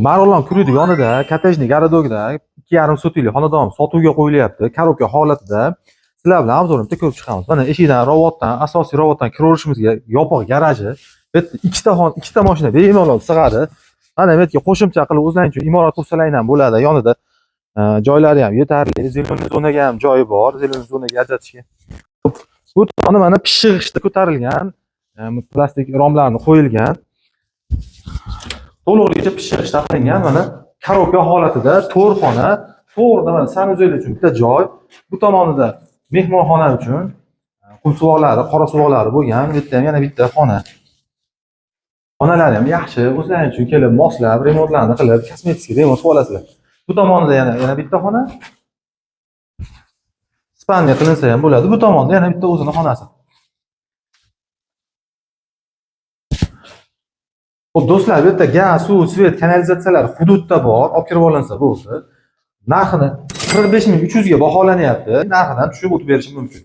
Marg'ilon Kurudi yonida, kottejniy garadogida 2,5 sotiylik xonadon sotuvga qo'yilyapti. Korobka holatida. Sizlar bilan obzorini bitta ko'rib chiqamiz. Mana eshikdan, robotdan, asosiy robotdan kiraverishimizga yopiq garaji. Bu yerda ikkita mashina bemalol sig'adi. Mana bu yerga qo'shimcha qilib o'zlaring uchun imorat qursalar ham bo'ladi. Yonida joylari ham yetarli. Zeleniy zonaga ham joyi bor. Zeleniy zonaga ajratishga. Bu tomoni mana pishig'ishda ko'tarilgan, plastik romlarni qo'yilgan. To'liqligicha pishirishda qilingan mana korobka holatida 4 xona, to'g'rida mana sanuzellar uchun bitta joy, bu tomonida mehmonxona uchun qumsuvoqlari, qora suvoqlari bo'lgan, bu yerda ham yana bitta xona. Xonalari ham yaxshi, o'zlaring uchun kelib moslab, remontlarni qilib, kosmetik remont qilib olasizlar. Bu tomonida yana bitta xona. Spalnya qilinsa ham bo'ladi. Bu tomonda yana bitta o'zini xonasi. Xo'p do'stlar, bu yerda gaz, suv, svet, kanalizatsiyalar hududda bor, olib kirib olinsa bo'ldi. Narxini 45.300 ga baholanyapti. Narxidan tushib o'tib berishim mumkin.